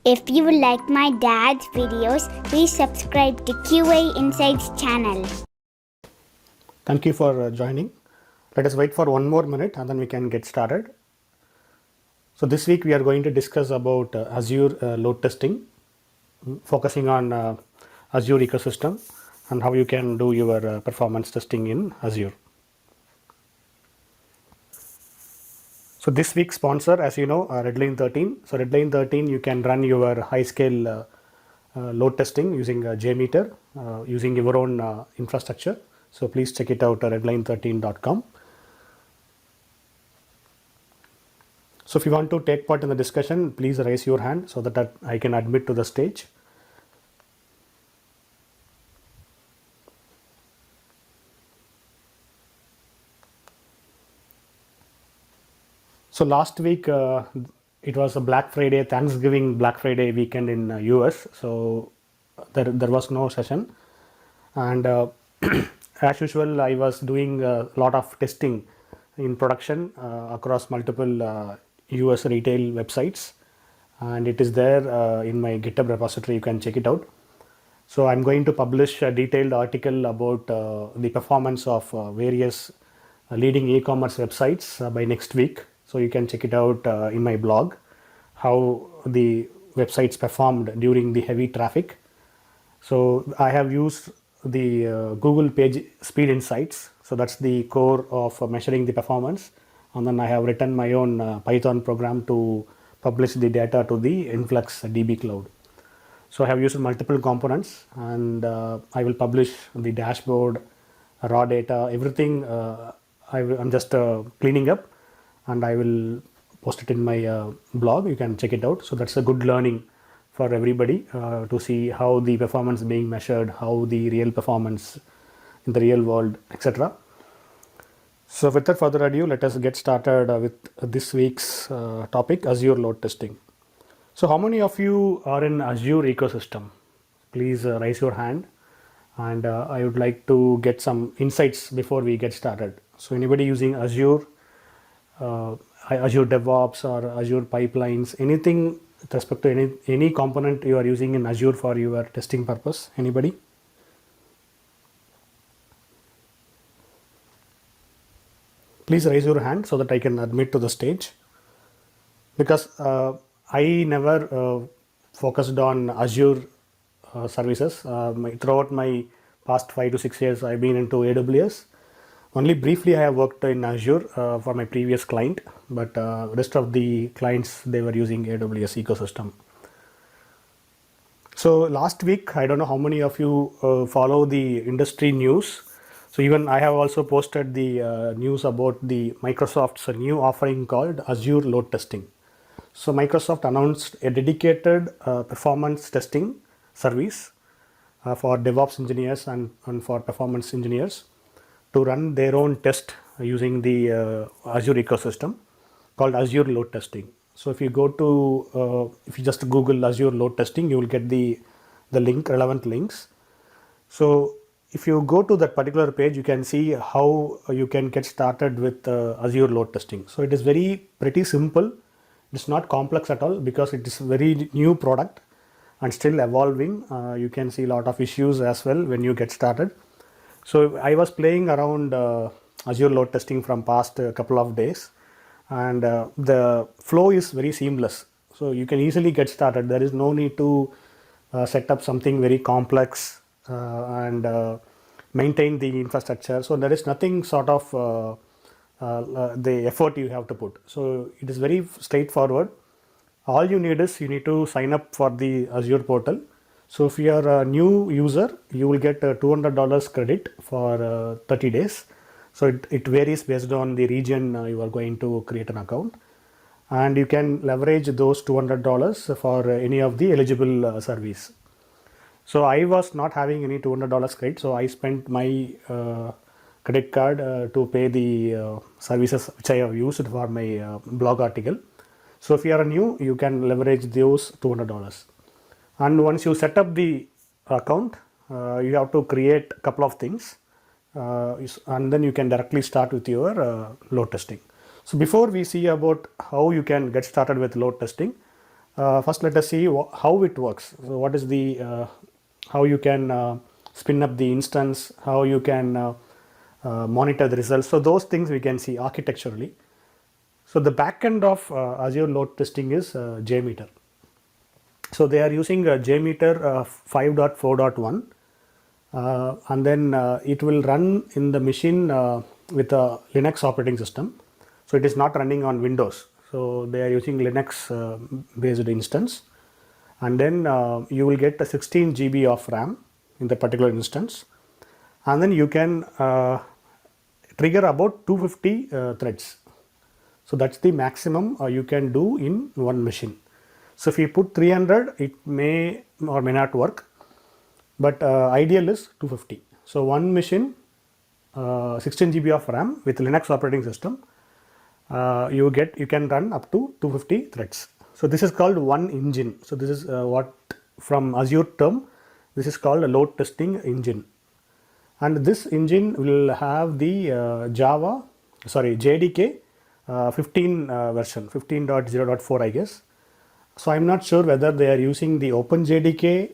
If you like my dad's videos, please subscribe to QA Insights channel. Thank you for joining. Let us wait for one more minute and then we can get started. So this week we are going to discuss about Azure load testing, focusing on Azure ecosystem and how you can do your performance testing in Azure. So this week's sponsor, as you know, Redline 13. So Redline 13, you can run your high-scale load testing using JMeter, using your own infrastructure. So please check it out at redline13.com. So if you want to take part in the discussion, please raise your hand so that I can admit to the stage. So last week it was a Black Friday, Thanksgiving Black Friday weekend in US. So there was no session, and as usual, I was doing a lot of testing in production across multiple US retail websites, and it is there in my GitHub repository. You can check it out. So I'm going to publish a detailed article about the performance of various leading e-commerce websites by next week. So you can check it out in my blog, how the websites performed during the heavy traffic. So I have used the Google Page Speed Insights. So that's the core of measuring the performance. And then I have written my own Python program to publish the data to the Influx DB cloud. So I have used multiple components, and I will publish the dashboard, raw data, everything. I'm just cleaning up, and I will post it in my blog. You can check it out. So that's a good learning for everybody to see how the performance is being measured, how the real performance in the real world, etc. So without further ado, let us get started with this week's topic, Azure load testing. So how many of you are in Azure ecosystem? Please raise your hand, and I would like to get some insights before we get started. So anybody using Azure, Azure DevOps or Azure pipelines, anything with respect to any component you are using in Azure for your testing purpose? Anybody? Please raise your hand so that I can admit to the stage, because I never focused on Azure services. Throughout my past 5 to 6 years, I've been into AWS. Only briefly I have worked in Azure for my previous client, but rest of the clients, they were using AWS ecosystem. So last week, I don't know how many of you follow the industry news. So even I have also posted the news about the Microsoft's new offering called Azure Load Testing. So Microsoft announced a dedicated performance testing service for DevOps engineers and for performance engineers to run their own test using the Azure ecosystem called Azure Load Testing. So if you go to, if you just Google Azure Load Testing, you will get the link, relevant links. So if you go to that particular page, you can see how you can get started with Azure Load Testing. So it is pretty simple. It's not complex at all because it is a very new product and still evolving. You can see a lot of issues as well when you get started. So I was playing around Azure load testing from past couple of days, and the flow is very seamless. So you can easily get started. There is no need to set up something very complex and maintain the infrastructure. So there is nothing sort of the effort you have to put. So it is very straightforward. All you need is you need to sign up for the Azure portal. So if you are a new user, you will get $200 credit for 30 days. So it varies based on the region you are going to create an account. And you can leverage those $200 for any of the eligible service. So I was not having any $200 credit. So I spent my credit card to pay the services which I have used for my blog article. So if you are new, you can leverage those $200. And once you set up the account, you have to create a couple of things, and then you can directly start with your load testing. So before we see about how you can get started with load testing, First, let us see how it works. So, what is the how you can spin up the instance, how you can monitor the results. So, those things we can see architecturally. So, the backend of Azure load testing is JMeter. So, they are using JMeter 5.4.1 and then it will run in the machine with a Linux operating system. So, it is not running on Windows. So, they are using Linux based instance, and then you will get a 16 GB of RAM in the particular instance, and then you can trigger about 250 threads. So, that is the maximum you can do in one machine. So, if you put 300, it may or may not work, but ideal is 250. So, one machine 16 GB of RAM with Linux operating system, you can run up to 250 threads. So, this is called one engine. So, this is what from Azure term, this is called a load testing engine, and this engine will have the JDK 15 version 15.0.4 I guess. So, I am not sure whether they are using the OpenJDK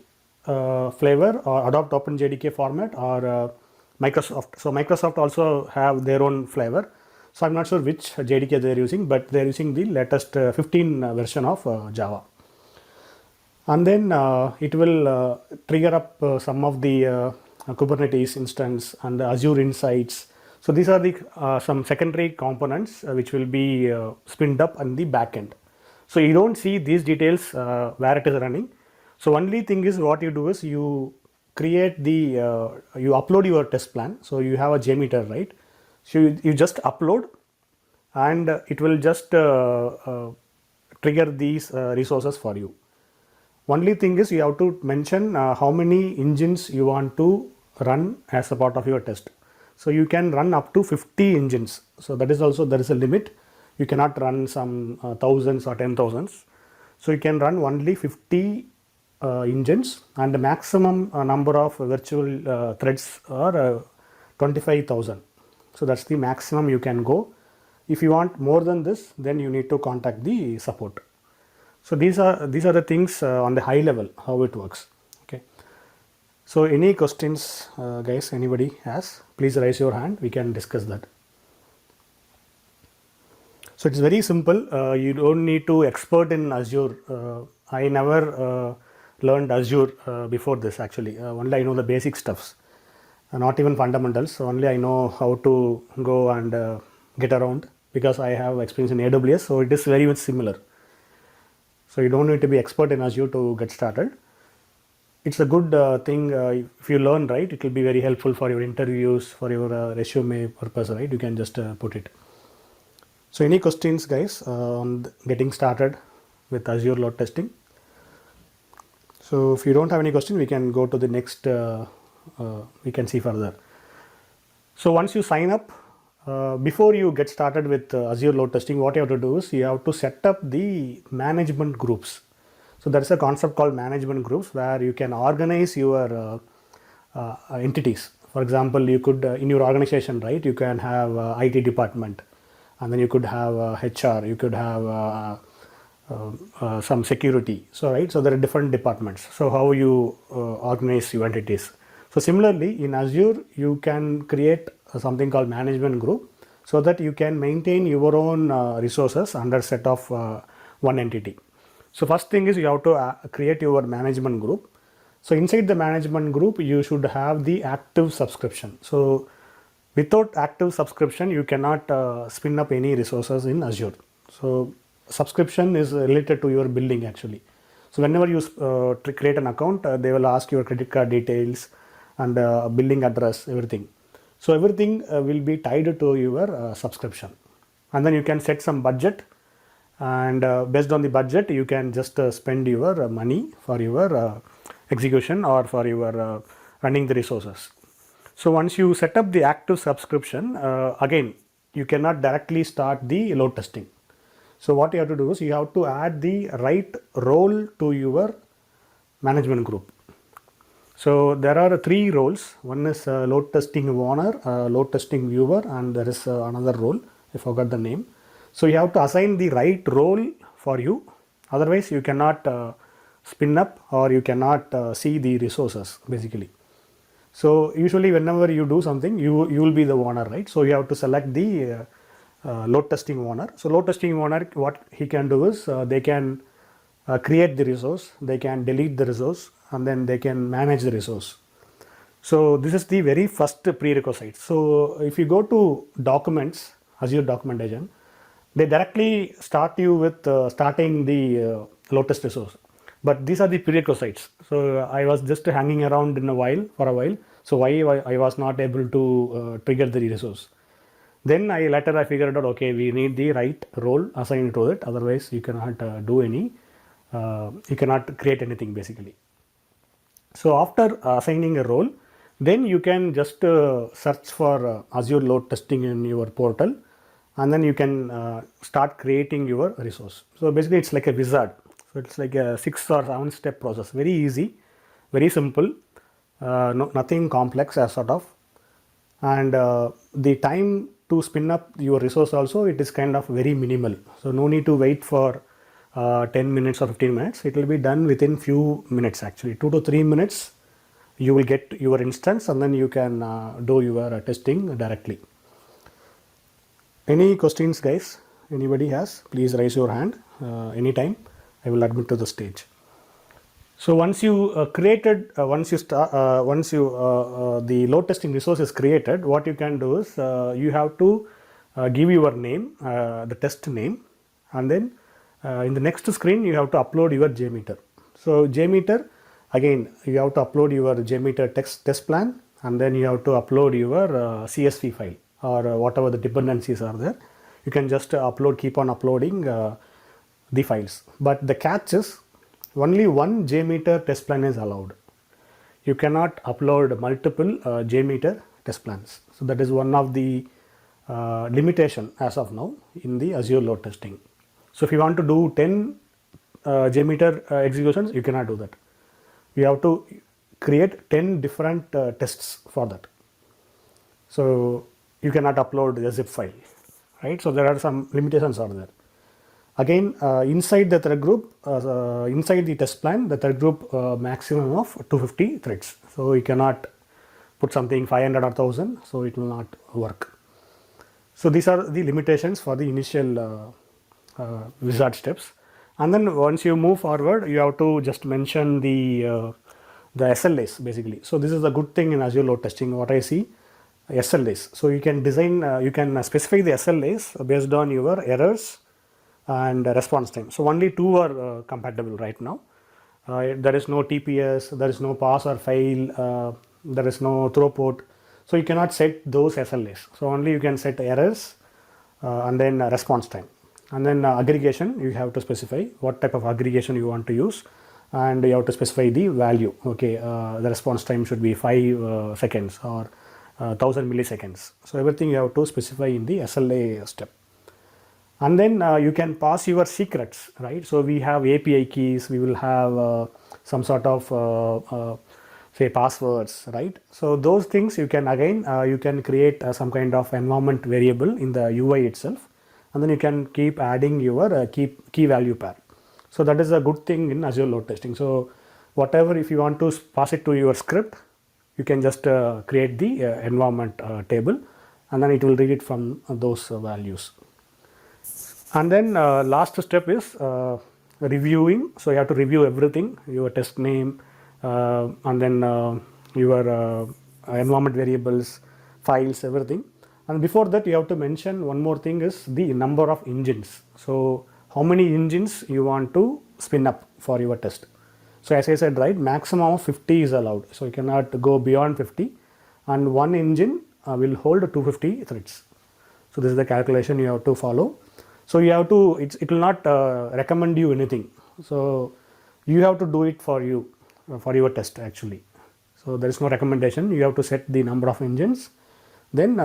flavor or adopt OpenJDK format or Microsoft. So, Microsoft also have their own flavor. So, I am not sure which JDK they are using, but they are using the latest 15 version of Java. And then it will trigger up some of the Kubernetes instance and the Azure Insights. So, these are the some secondary components which will be spinned up on the backend. So, you do not see these details where it is running. So, only thing is what you do is you create the, you upload your test plan. So, you have a JMeter, right? So, you just upload and it will just trigger these resources for you. Only thing is you have to mention how many engines you want to run as a part of your test. So, you can run up to 50 engines. So, that is also there is a limit. You cannot run some thousands or 10,000s. So, you can run only 50 engines, and the maximum number of virtual threads are 25,000. So, that is the maximum you can go. If you want more than this, then you need to contact the support. So, these are the things on the high level how it works. Okay. So, any questions guys, anybody has, please raise your hand, we can discuss that. So, it is very simple. You do not need to expert in Azure. I never learned Azure before this actually. Only I know the basic stuffs, not even fundamentals. So, only I know how to go and get around because I have experience in AWS. So, it is very much similar. So, you do not need to be expert in Azure to get started. It is a good thing if you learn, right. It will be very helpful for your interviews, for your resume purpose, right. You can just put it. So, any questions guys on getting started with Azure load testing? So, if you do not have any question, we can go to the next, we can see further. So, once you sign up, before you get started with Azure load testing, what you have to do is you have to set up the management groups. So, there is a concept called management groups where you can organize your entities. For example, you could in your organization, right, you can have IT department, and then you could have HR, you could have some security. So, right, so there are different departments. So, how you organize your entities. So, similarly in Azure you can create something called management group, so that you can maintain your own resources under set of one entity. So, first thing is you have to create your management group. So, inside the management group you should have the active subscription. So, without active subscription you cannot spin up any resources in Azure. So, subscription is related to your billing actually. So, whenever you create an account, they will ask your credit card details and billing address, everything. So, everything will be tied to your subscription, and then you can set some budget, and based on the budget you can just spend your money for your execution or for your running the resources. So, once you set up the active subscription, again you cannot directly start the load testing. So, what you have to do is you have to add the right role to your management group. So, there are 3 roles. One is load testing owner, load testing viewer, and there is another role, I forgot the name. So, you have to assign the right role for you, Otherwise, you cannot spin up or you cannot see the resources basically. So usually whenever you do something, you will be the owner, right? So you have to select the load testing owner. So load testing owner, what he can do is they can create the resource, they can delete the resource, and then they can manage the resource. So this is the very first prerequisite. So if you go to documents, Azure documentation, they directly start you with starting the load test resource. But these are the prerequisites. So I was just hanging around for a while. So why I was not able to trigger the resource. Then later I figured out, okay, we need the right role assigned to it. Otherwise you cannot you cannot create anything basically. So after assigning a role, then you can just search for Azure load testing in your portal, and then you can start creating your resource. So basically it's like a wizard. So it's like a 6 or 7 step process. Very easy, very simple, nothing complex as sort of. And the time to spin up your resource also, it is kind of very minimal. So no need to wait for 10 minutes or 15 minutes. It will be done within few minutes actually. 2 to 3 minutes you will get your instance, and then you can do your testing directly. Any questions, guys? Anybody has? Please raise your hand anytime. I will admit to the stage. So once you the load testing resource is created, what you can do is you have to give your name, the test name, and then in the next screen you have to upload your JMeter. So JMeter, again you have to upload your JMeter test plan, and then you have to upload your CSV file or whatever the dependencies are there. You can just keep on uploading the files. But the catch is only one JMeter test plan is allowed. You cannot upload multiple JMeter test plans. So that is one of the limitation as of now in the Azure load testing. So if you want to do 10 JMeter executions, you cannot do that. You have to create 10 different tests for that. So you cannot upload the zip file, right? So there are some limitations are there. Again, inside the thread group, inside the test plan, the thread group maximum of 250 threads. So you cannot put something 500 or 1000, so it will not work. So these are the limitations for the initial wizard steps. And then once you move forward, you have to just mention the SLAs basically. So this is the good thing in Azure load testing, what I see, SLAs. So you can design, you can specify the SLAs based on your errors and response time. So only 2 are compatible right now. There is no TPS, there is no pass or fail, there is no throughput. So you cannot set those SLAs. So only you can set errors and then response time. And then aggregation, you have to specify what type of aggregation you want to use, and you have to specify the value. Okay, the response time should be 5 seconds or 1000 milliseconds. So everything you have to specify in the SLA step. And then you can pass your secrets, right? So we have API keys, we will have some sort of say passwords, right? So those things you can again you can create some kind of environment variable in the UI itself, and then you can keep adding your key value pair. So that is a good thing in Azure load testing. So whatever, if you want to pass it to your script, you can just create the environment table, and then it will read it from those values. And then last step is reviewing. So you have to review everything, your test name, and then your environment variables, files, everything. And before that, you have to mention one more thing is the number of engines. So how many engines you want to spin up for your test. So as I said, right, maximum of 50 is allowed. So you cannot go beyond 50, and one engine will hold 250 threads. So this is the calculation you have to follow. So you have to, it will not recommend you anything. So you have to do it for you, for your test actually. So there is no recommendation. You have to set the number of engines, then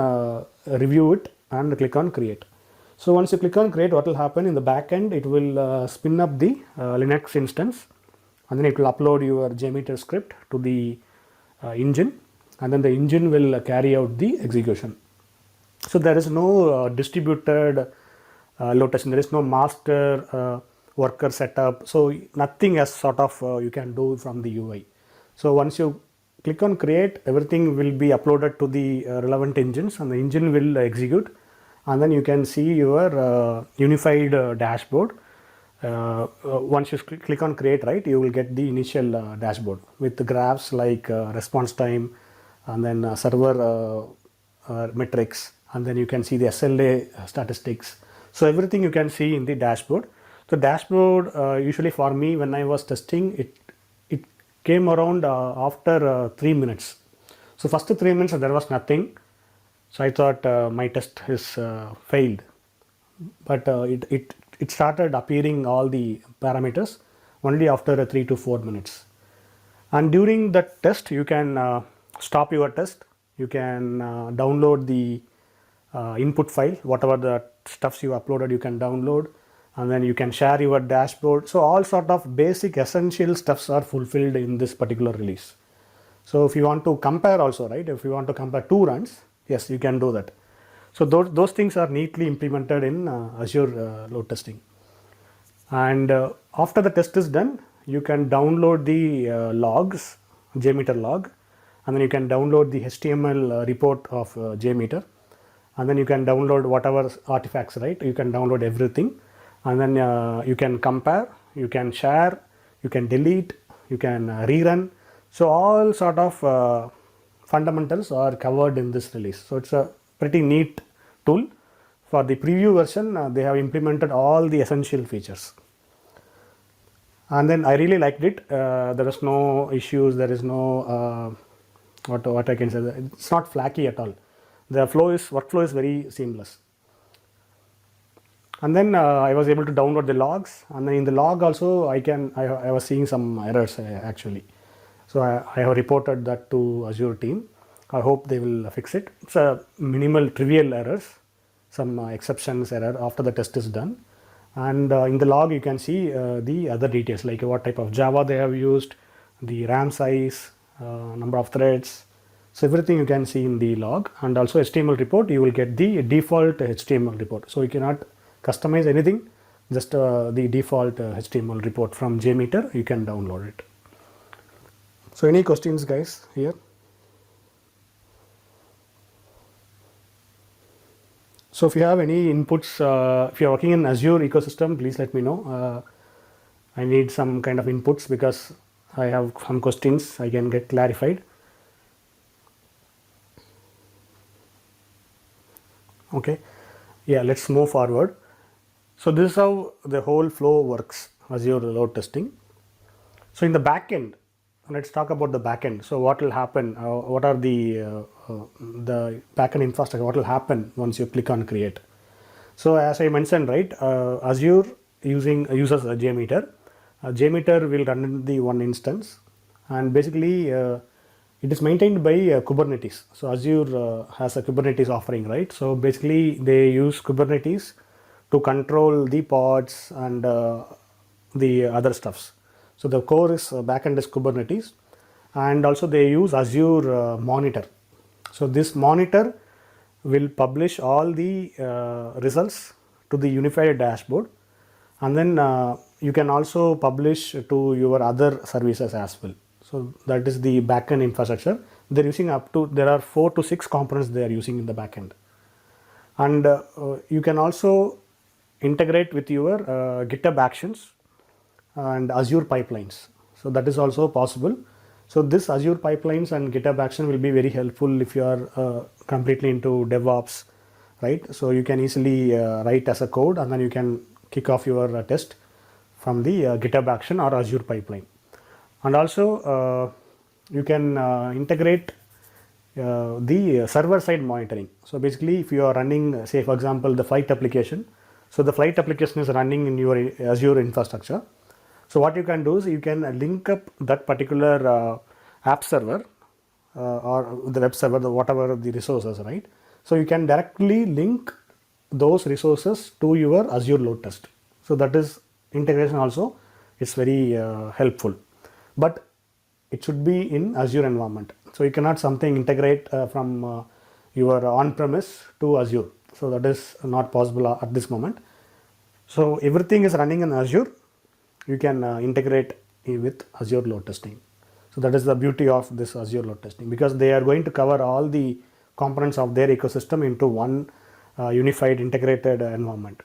review it and click on create. So once you click on create, what will happen in the back end, it will spin up the Linux instance, and then it will upload your JMeter script to the engine, and then the engine will carry out the execution. So there is no distributed load testing. There is no master worker setup. So nothing as sort of you can do from the UI. So once you click on create, everything will be uploaded to the relevant engines, and the engine will execute, and then you can see your unified dashboard. Once you click on create, right, you will get the initial dashboard with the graphs like response time, and then server metrics, and then you can see the SLA statistics. So everything you can see in the dashboard. So dashboard usually for me when I was testing it came around after 3 minutes. So first 3 minutes there was nothing. So I thought my test is failed, but it started appearing all the parameters only after 3 to 4 minutes. And during the test you can stop your test, you can download the input file, whatever the stuffs you uploaded you can download, and then you can share your dashboard. So all sort of basic essential stuffs are fulfilled in this particular release. So if you want to compare also, right, if you want to compare two runs, yes, you can do that. So those things are neatly implemented in Azure load testing. And after the test is done, you can download the logs, JMeter log, and then you can download the HTML report of JMeter, and then you can download whatever artifacts, right? You can download everything, and then you can compare, you can share, you can delete, you can rerun. So all sort of fundamentals are covered in this release. So it's a pretty neat tool. For the preview version, they have implemented all the essential features. And then I really liked it. There is no issues. There is no what I can say. It's not flaky at all. The workflow is very seamless. And then I was able to download the logs, and then in the log also I was seeing some errors actually. So I have reported that to Azure team. I hope they will fix it. It's a minimal trivial errors, some exceptions error after the test is done. And in the log you can see the other details like what type of Java they have used, the RAM size, number of threads. So everything you can see in the log, and also HTML report you will get the default HTML report. So you cannot customize anything, just the default HTML report from JMeter, you can download it. So any questions guys here? So if you have any inputs, if you are working in Azure ecosystem, please let me know. I need some kind of inputs because I have some questions I can get clarified. Okay, yeah, let's move forward. So this is how the whole flow works, Azure load testing. So in the backend, let's talk about the backend. So what will happen? What are the backend infrastructure? What will happen once you click on create? So as I mentioned, right, Azure uses a JMeter. JMeter will run in the one instance, and basically it is maintained by Kubernetes. So Azure has a Kubernetes offering, right? So basically they use Kubernetes to control the pods and the other stuffs. So the core is backend is Kubernetes, and also they use Azure Monitor. So this monitor will publish all the results to the unified dashboard, and then you can also publish to your other services as well. So that is the backend infrastructure. They're using there are 4 to 6 components they are using in the backend, and you can also integrate with your GitHub Actions and Azure pipelines. So that is also possible. So this Azure pipelines and GitHub Action will be very helpful if you are completely into DevOps, right? So you can easily write as a code, and then you can kick off your test from the GitHub Action or Azure pipeline. And also you can integrate the server side monitoring. So basically if you are running, say for example, the flight application. So the flight application is running in your Azure infrastructure. So what you can do is you can link up that particular app server or the web server, whatever the resources, right? So you can directly link those resources to your Azure load test. So that is integration also is very helpful, but it should be in Azure environment. So you cannot something integrate from your on-premise to Azure. So that is not possible at this moment. So everything is running in Azure, you can integrate with Azure load testing. So that is the beauty of this Azure load testing, because they are going to cover all the components of their ecosystem into one unified integrated environment.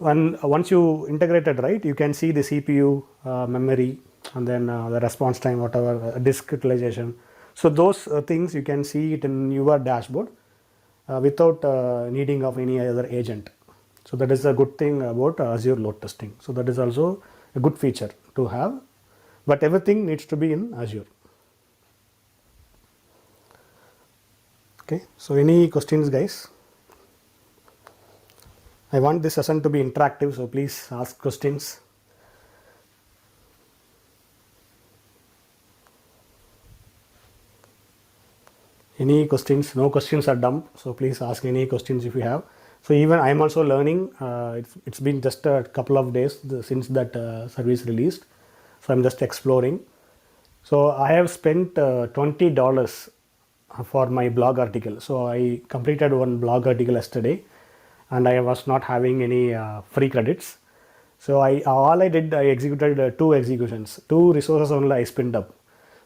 And once you integrate it right, you can see the CPU, memory, and then the response time, whatever, disk utilization. So those things you can see it in your dashboard without needing of any other agent. So that is a good thing about Azure load testing. So that is also a good feature to have, but everything needs to be in Azure. Okay, so any questions, guys? I want this session to be interactive, so please ask questions. Any questions? No questions are dumped, so please ask any questions if you have. So even I am also learning. It's been just a couple of days since that service released, so I'm just exploring. So I have spent $20 for my blog article. So I completed one blog article yesterday, and I was not having any free credits. So all I did, I executed 2 executions, 2 resources only I spinned up.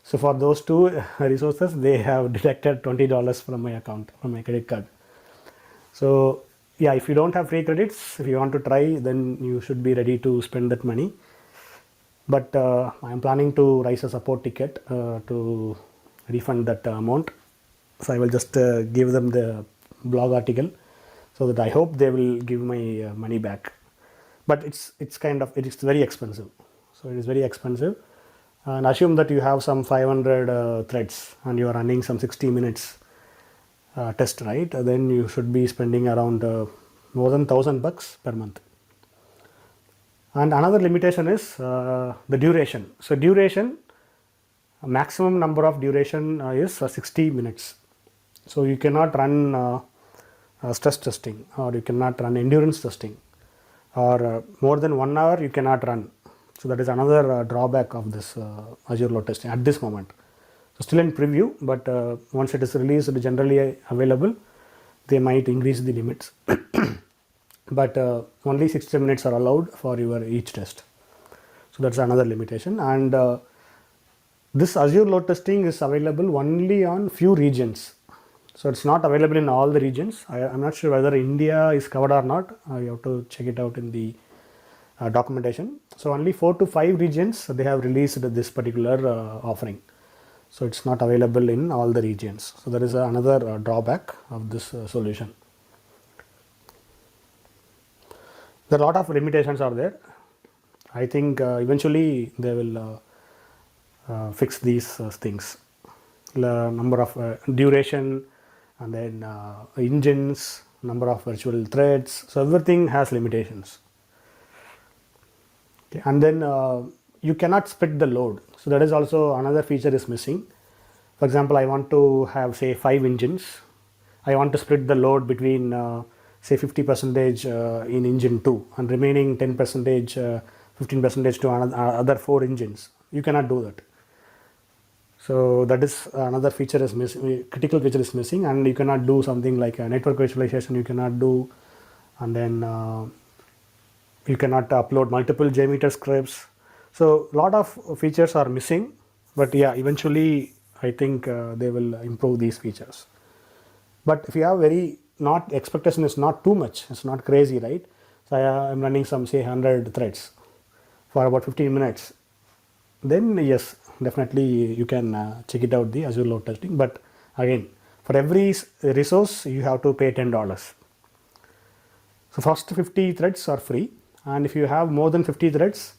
So for those 2 resources, they have deducted $20 from my account, from my credit card. So yeah, if you don't have free credits, if you want to try, then you should be ready to spend that money. But I am planning to raise a support ticket to refund that amount. So I will just give them the blog article, so that I hope they will give my money back. But it's very expensive. So it is very expensive. And assume that you have some 500 threads and you are running some 60 minutes test, right? Then you should be spending around more than $1,000 per month. And another limitation is the duration. So duration, maximum number of duration is 60 minutes. So you cannot run stress testing, or you cannot run endurance testing, or more than 1 hour you cannot run. So that is another drawback of this Azure load testing at this moment. So still in preview, but once it is released, generally available, they might increase the limits. But only 60 minutes are allowed for your each test. So that's another limitation. And this Azure load testing is available only on few regions. So it's not available in all the regions. I'm not sure whether India is covered or not. You have to check it out in the documentation. So only 4 to 5 regions they have released this particular offering. So it's not available in all the regions. So there is another drawback of this solution. There are a lot of limitations are there. I think eventually they will fix these things. Number of duration, and then engines, number of virtual threads. So everything has limitations. Okay. And then you cannot split the load. So that is also another feature is missing. For example, I want to have say 5 engines. I want to split the load between say 50% in engine 2 and remaining 10%, 15% to other 4 engines. You cannot do that. So that is another feature is missing, critical feature is missing, and you cannot do something like a network virtualization. You cannot do, and then you cannot upload multiple JMeter scripts. So a lot of features are missing, but yeah, eventually I think they will improve these features. But if you have not expectation is not too much, it's not crazy, right? So I'm running some say 100 threads for about 15 minutes. Then yes, definitely you can check it out, the Azure load testing. But again, for every resource you have to pay $10. So first 50 threads are free, and if you have more than 50 threads,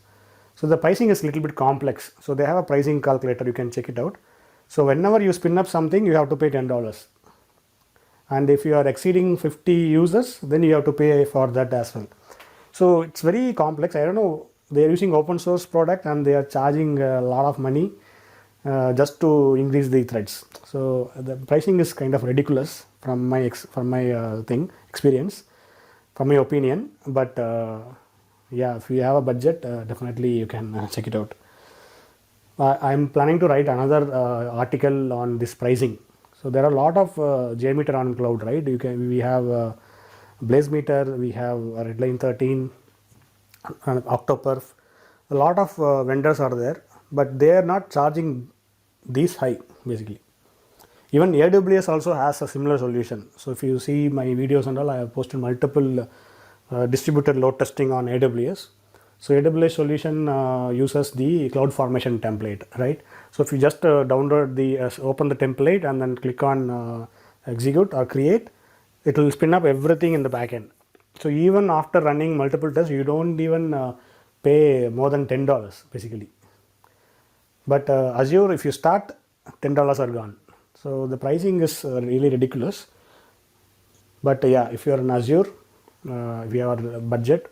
so the pricing is a little bit complex. So they have a pricing calculator, you can check it out. So whenever you spin up something, you have to pay $10. And if you are exceeding 50 users, then you have to pay for that as well. So it's very complex. I don't know, they are using open source product and they are charging a lot of money just to increase the threads. So the pricing is kind of ridiculous from my experience, from my opinion. But yeah, if you have a budget, definitely you can check it out. I'm planning to write another article on this pricing. So there are a lot of JMeter on cloud, right? We have BlazeMeter, we have Redline 13, Octoperf, a lot of vendors are there, but they are not charging these high basically. Even AWS also has a similar solution. So if you see my videos and all, I have posted multiple distributed load testing on AWS. So AWS solution uses the CloudFormation template, right? So if you just download the open the template and then click on execute or create, it will spin up everything in the backend. So even after running multiple tests, you don't even pay more than $10 basically. But Azure, if you start, $10 are gone. So the pricing is really ridiculous. But yeah, if you are in Azure, if you have a budget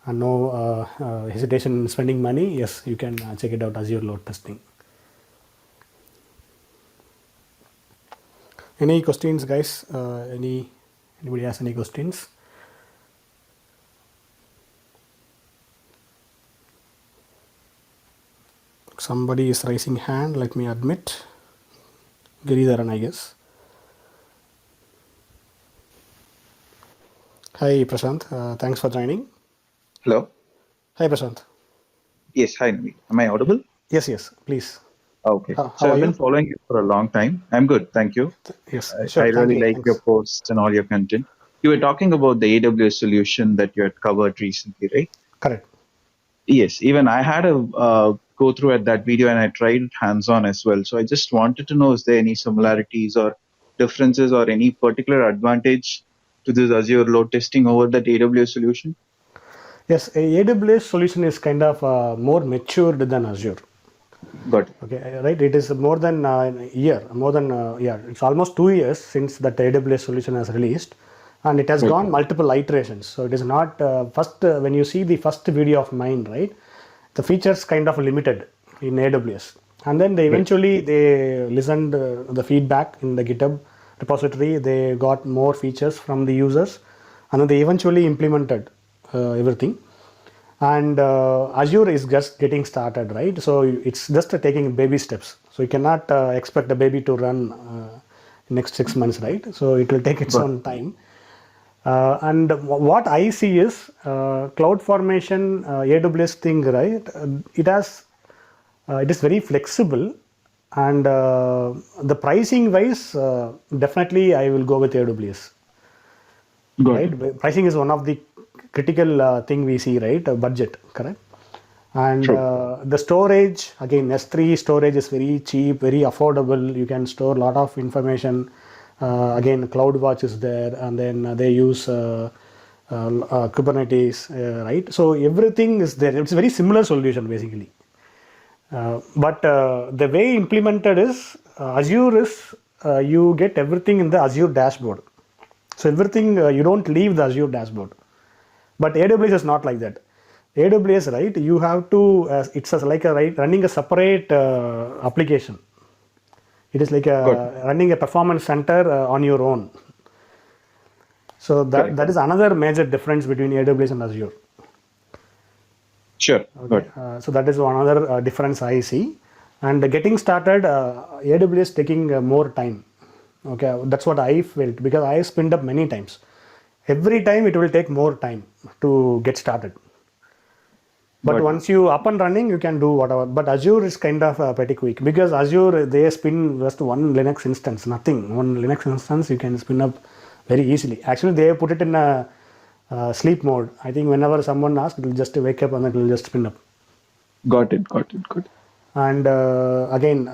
and no hesitation in spending money, yes, you can check it out, Azure load testing. Any questions, guys? Anybody has any questions? Somebody is raising hand. Let me admit. Giridharan, I guess. Hi, Prashant. Thanks for joining. Hello. Hi, Prashant. Yes, hi, Naveen. Am I audible? Yes, please. Okay. How So are I've been you? following you for a long time. I'm good, thank you. Yes, I sure. Thank really you. like your Thanks. posts and all your content. You were talking about the AWS solution that you had covered recently, right? Correct. Yes, even I had a go through at that video and I tried it hands-on as well. So I just wanted to know, is there any similarities or differences or any particular advantage to this Azure load testing over that AWS solution? Yes, AWS solution is kind of more matured than Azure. Got it. Okay, right. It is more than a year, more than yeah. It's almost 2 years since that AWS solution has released, and it has Right. gone multiple iterations. So it is not first when you see the first video of mine, right? The features kind of limited in AWS, and then they Right. eventually they listened the feedback in the GitHub repository. They got more features from the users, and then they eventually implemented everything. And Azure is just getting started, right? So it's just taking baby steps. So you cannot expect a baby to run next 6 months, right? So it will take its Got own time. And what I see is CloudFormation AWS thing, right? It is very flexible, and the pricing wise, definitely I will go with AWS. Got Right, it. pricing is one of the critical thing we see, right? Budget, correct? And True. the storage, again, S3 storage is very cheap, very affordable. You can store a lot of information. Again, CloudWatch is there, and then they use Kubernetes, right? So everything is there. It's a very similar solution basically. But the way implemented is Azure is you get everything in the Azure dashboard. So everything you don't leave the Azure dashboard. But AWS is not like that. AWS, right? You have to. It's like a right running a separate application. It is like Got it. running a performance center on your own. So Correct. that is another major difference between AWS and Azure. Sure. Got Okay, it. so that is another difference I see. And getting started, AWS taking more time. Okay, that's what I felt because I spinned up many times. Every time it will take more time to get started. But Got it. once you up and running, you can do whatever. But Azure is kind of pretty quick because Azure they spin just one Linux instance, nothing. One Linux instance you can spin up very easily. Actually, they put it in a sleep mode. I think whenever someone asks, it will just wake up and it will just spin up. Got it. Got it. Got it. And again,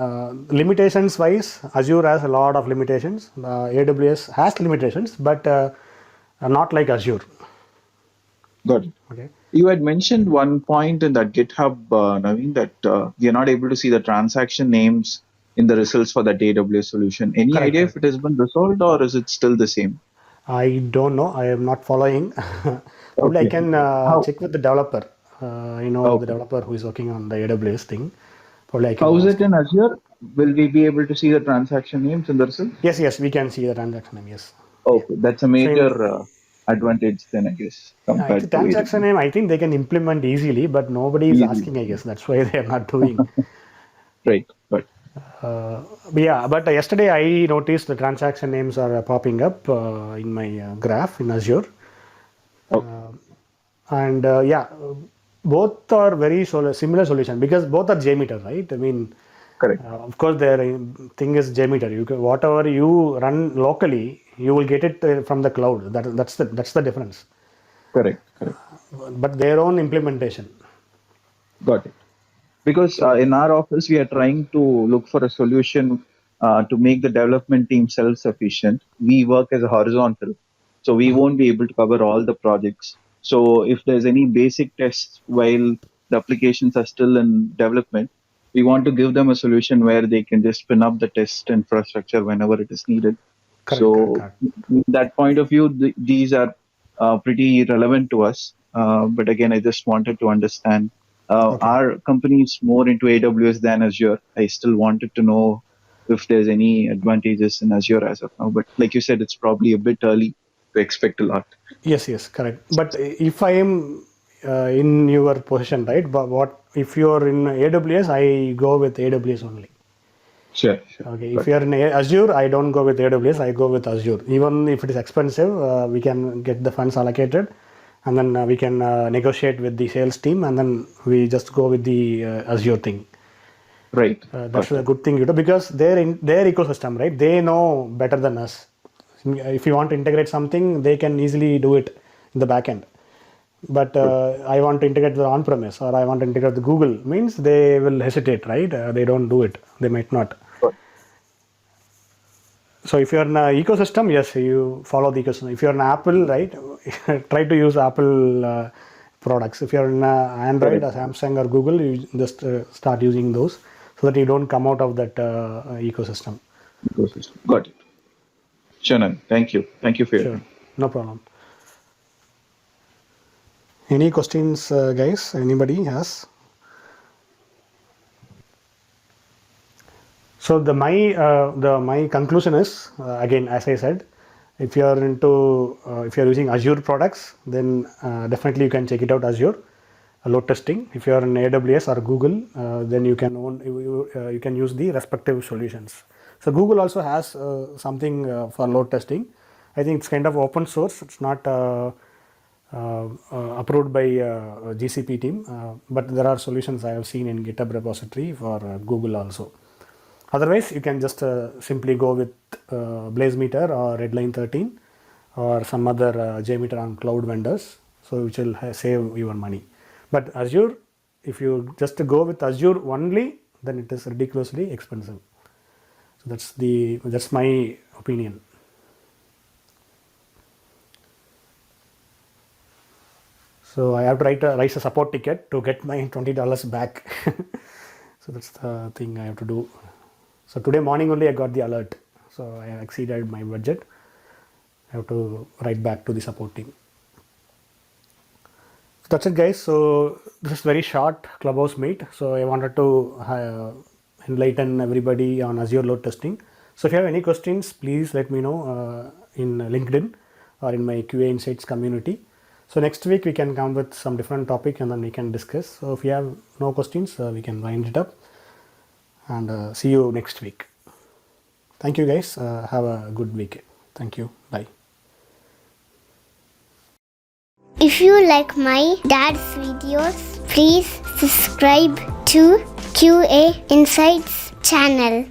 limitations wise, Azure has a lot of limitations. AWS has limitations, but not like Azure. Got it. Okay. You had mentioned one point in that GitHub, Naveen, that you're not able to see the transaction names in the results for that AWS solution. Any Correct, idea if correct. it has been resolved or is it still the same? I don't know. I am not following. Probably I Okay. can How? check with the developer. I know the Okay. developer who is working on the AWS thing. Probably I can How is ask it in him. Azure? Will we be able to see the transaction names in the results? Yes, we can see the transaction name. Yes. Yeah. Okay, that's a So major advantage then, I guess, it's a compared to transaction AWS. name. I think they can implement easily, but nobody is Easy. asking. I guess that's why they are not doing. Right. But But yesterday I noticed the transaction names are popping up in my graph in Azure. okay. And both are very similar solution because both are JMeter, right? I mean, Correct. of course, their thing is JMeter. Whatever you run locally, you will get it from the cloud. That's the difference. Correct. Correct. But their own implementation. Got it. Because in our office, we are trying to look for a solution to make the development team self-sufficient. We work as a horizontal, so we won't be able to cover all the projects. So if there's any basic tests while the applications are still in development, we want to give them a solution where they can just spin up the test infrastructure whenever it is needed. So, Correct. from that point of view, these are pretty relevant to us. But again, I just wanted to understand. Okay. Our company is more into AWS than Azure. I still wanted to know if there's any advantages in Azure as of now. But like you said, it's probably a bit early to expect a lot. Yes, correct. But if I am in your position, right? But what if you are in AWS? I go with AWS only. Sure. Okay. If you are in Azure, I don't go with AWS. I go with Azure. Even if it is expensive, we can get the funds allocated, and then we can negotiate with the sales team, and then we just go with the Azure thing. Right. That's a good thing, because they're in their ecosystem, right? They know better than us. If you want to integrate something, they can easily do it in the back end. But I want to integrate the on-premise, or I want to integrate the Google, means they will hesitate, right? They don't do it. They might not. Right. So if you're in an ecosystem, yes, you follow the ecosystem. If you're in Apple, right, try to use Apple products. If you're in Android or Samsung or Google, you just start using those so that you don't come out of that ecosystem. Got it. Shannon, thank you. Thank you for your Sure, time. no problem. Any questions, guys? Anybody has? So my conclusion is, again, as I said, if you are if you are using Azure products, then definitely you can check it out, Azure load testing. If you are in AWS or Google, then you can use the respective solutions. So Google also has something for load testing. I think it's kind of open source. It's not approved by GCP team, but there are solutions I have seen in GitHub repository for Google also. Otherwise, you can just simply go with BlazeMeter or Redline 13 or some other JMeter on cloud vendors, so which will save your money. But Azure, if you just go with Azure only, then it is ridiculously expensive. So that's my opinion. So I have to raise a support ticket to get my $20 back. So that's the thing I have to do. So today morning only I got the alert. So I exceeded my budget. I have to write back to the support team. So that's it, guys. So this is very short Clubhouse meet. So I wanted to enlighten everybody on Azure load testing. So if you have any questions, please let me know in LinkedIn or in my QA Insights community. So next week we can come with some different topic and then we can discuss. So if you have no questions, we can wind it up and see you next week. Thank you, guys. Have a good week. Thank you. Bye. If you like my dad's videos, please subscribe to QA Insights channel.